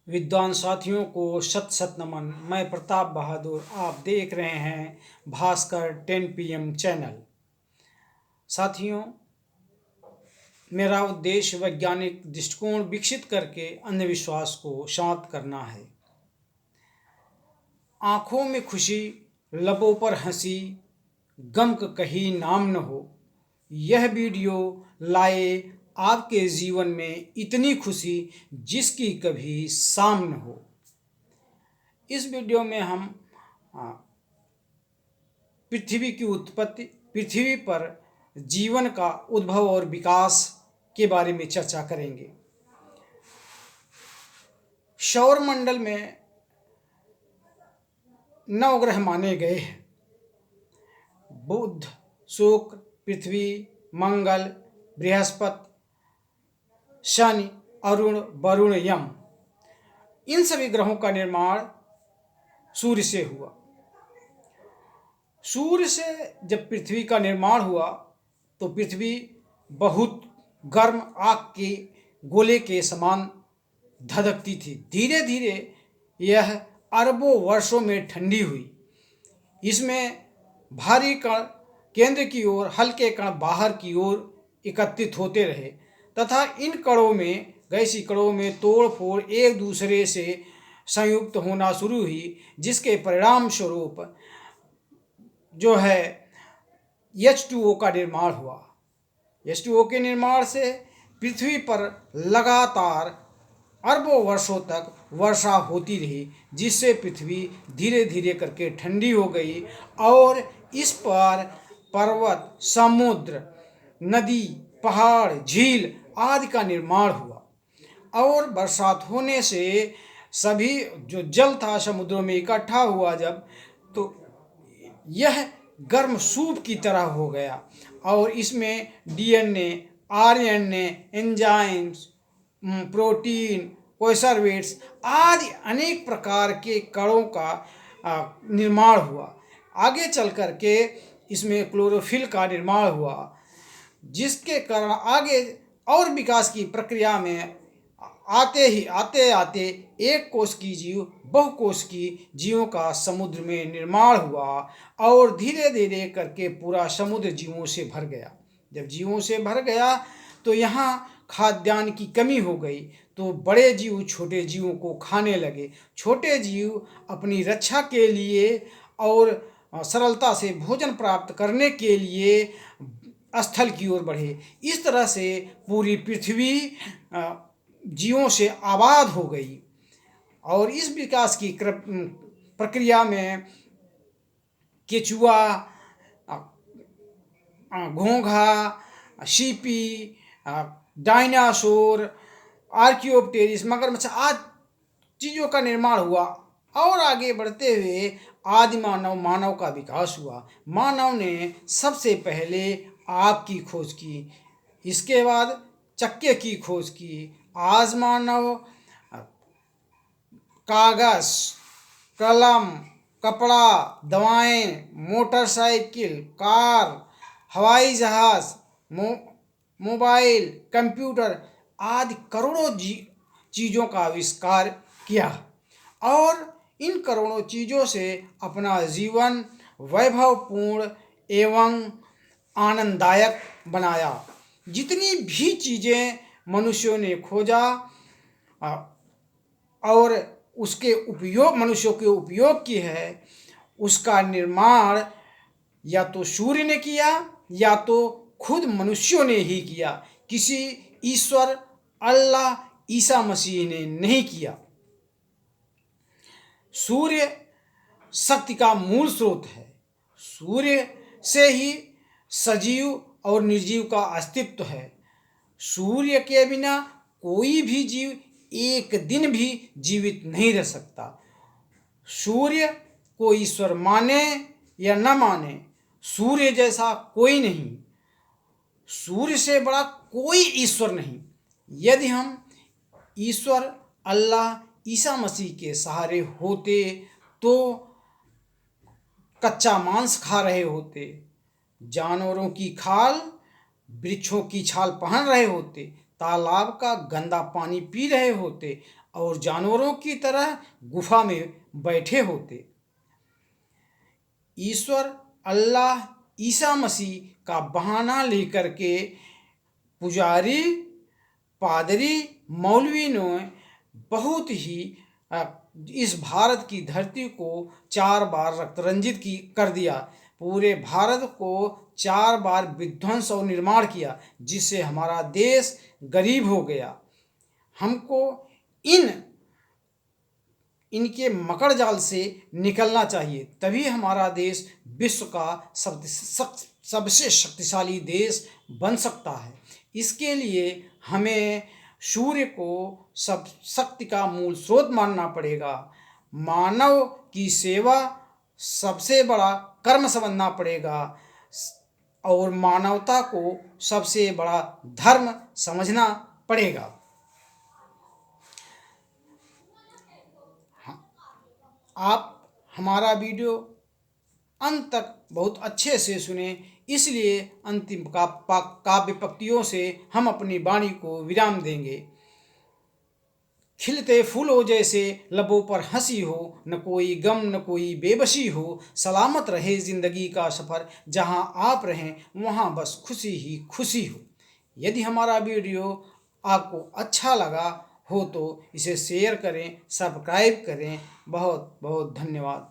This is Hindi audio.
विद्वान साथियों को शत शत नमन। मैं प्रताप बहादुर, आप देख रहे हैं भास्कर 10 PM चैनल। साथियों, मेरा उद्देश्य वैज्ञानिक दृष्टिकोण विकसित करके अंधविश्वास को शांत करना है। आँखों में खुशी, लबों पर हंसी, गम का कहीं नाम न हो। यह वीडियो लाए आपके जीवन में इतनी खुशी जिसकी कभी शाम न हो। इस वीडियो में हम पृथ्वी की उत्पत्ति, पृथ्वी पर जीवन का उद्भव और विकास के बारे में चर्चा करेंगे। सौरमंडल में 9 ग्रह माने गए हैं: बुध, शुक्र, पृथ्वी, मंगल, बृहस्पति, शनि, अरुण, वरुण, यम। इन सभी ग्रहों का निर्माण सूर्य से हुआ। सूर्य से जब पृथ्वी का निर्माण हुआ तो पृथ्वी बहुत गर्म आग के गोले के समान धधकती थी। धीरे धीरे यह अरबों वर्षों में ठंडी हुई। इसमें भारी कण केंद्र की ओर, हल्के कण बाहर की ओर एकत्रित होते रहे तथा इन कणों में, गैसीय कणों में तोड़ फोड़ एक दूसरे से संयुक्त होना शुरू हुई, जिसके परिणाम स्वरूप जो है H2O का निर्माण हुआ। H2O के निर्माण से पृथ्वी पर लगातार अरबों वर्षों तक वर्षा होती रही, जिससे पृथ्वी धीरे धीरे करके ठंडी हो गई और इस पर पर्वत, समुद्र, नदी, पहाड़, झील आदि का निर्माण हुआ। और बरसात होने से सभी जो जल था समुद्रों में इकट्ठा हुआ जब, तो यह गर्म सूप की तरह हो गया और इसमें DNA, RNA, एंजाइम्स, प्रोटीन, कोसर्वेट्स आदि अनेक प्रकार के कणों का निर्माण हुआ। आगे चल कर के इसमें क्लोरोफिल का निर्माण हुआ, जिसके कारण आगे और विकास की प्रक्रिया में आते आते एक कोश की जीव, बहुकोश की जीवों का समुद्र में निर्माण हुआ और धीरे धीरे करके पूरा समुद्र जीवों से भर गया। जब जीवों से भर गया तो यहाँ खाद्यान्न की कमी हो गई, तो बड़े जीव छोटे जीवों को खाने लगे। छोटे जीव अपनी रक्षा के लिए और सरलता से भोजन प्राप्त करने के लिए स्थल की ओर बढ़े। इस तरह से पूरी पृथ्वी जीवों से आबाद हो गई और इस विकास की प्रक्रिया में केचुआ, घोंघा, सीपी, डायनासोर, आर्कियोप्टेरिस, मगरमच्छ आदि चीज़ों का निर्माण हुआ और आगे बढ़ते हुए आदि मानव का विकास हुआ। मानव ने सबसे पहले आग की खोज की, इसके बाद चक्के की खोज की। आज मानव कागज, कलम, कपड़ा, दवाएं, मोटरसाइकिल, कार, हवाई जहाज, मोबाइल, कंप्यूटर आदि करोड़ों चीज़ों का आविष्कार किया और इन करोड़ों चीज़ों से अपना जीवन वैभवपूर्ण एवं आनंददायक बनाया। जितनी भी चीज़ें मनुष्यों ने खोजा और उसके उपयोग, मनुष्यों के उपयोग की है, उसका निर्माण या तो सूर्य ने किया या तो खुद मनुष्यों ने ही किया। किसी ईश्वर, अल्लाह, ईसा मसीह ने नहीं किया। सूर्य शक्ति का मूल स्रोत है। सूर्य से ही सजीव और निर्जीव का अस्तित्व है। सूर्य के बिना कोई भी जीव एक दिन भी जीवित नहीं रह सकता। सूर्य को ईश्वर माने या न माने, सूर्य जैसा कोई नहीं, सूर्य से बड़ा कोई ईश्वर नहीं। यदि हम ईश्वर, अल्लाह, ईसा मसीह के सहारे होते तो कच्चा मांस खा रहे होते, जानवरों की खाल, वृक्षों की छाल पहन रहे होते, तालाब का गंदा पानी पी रहे होते और जानवरों की तरह गुफा में बैठे होते। ईश्वर अल्लाह ईसा मसीह का बहाना लेकर के पुजारी, पादरी, मौलवी ने बहुत ही इस भारत की धरती को 4 बार रक्त रंजित कर दिया। पूरे भारत को 4 बार विध्वंस और निर्माण किया, जिससे हमारा देश गरीब हो गया। हमको इनके मकड़ जाल से निकलना चाहिए, तभी हमारा देश विश्व का सबसे शक्तिशाली देश बन सकता है। इसके लिए हमें सूर्य को सब शक्ति का मूल स्रोत मानना पड़ेगा। मानव की सेवा सबसे बड़ा कर्म समझना पड़ेगा और मानवता को सबसे बड़ा धर्म समझना पड़ेगा। आप हमारा वीडियो अंत तक बहुत अच्छे से सुने, इसलिए अंतिम काव्य पंक्तियों से हम अपनी वाणी को विराम देंगे। खिलते फूलों जैसे लबों पर हंसी हो, न कोई गम न कोई बेबसी हो, सलामत रहे जिंदगी का सफ़र, जहां आप रहें वहां बस खुशी ही खुशी हो। यदि हमारा वीडियो आपको अच्छा लगा हो तो इसे शेयर करें, सब्सक्राइब करें। बहुत बहुत धन्यवाद।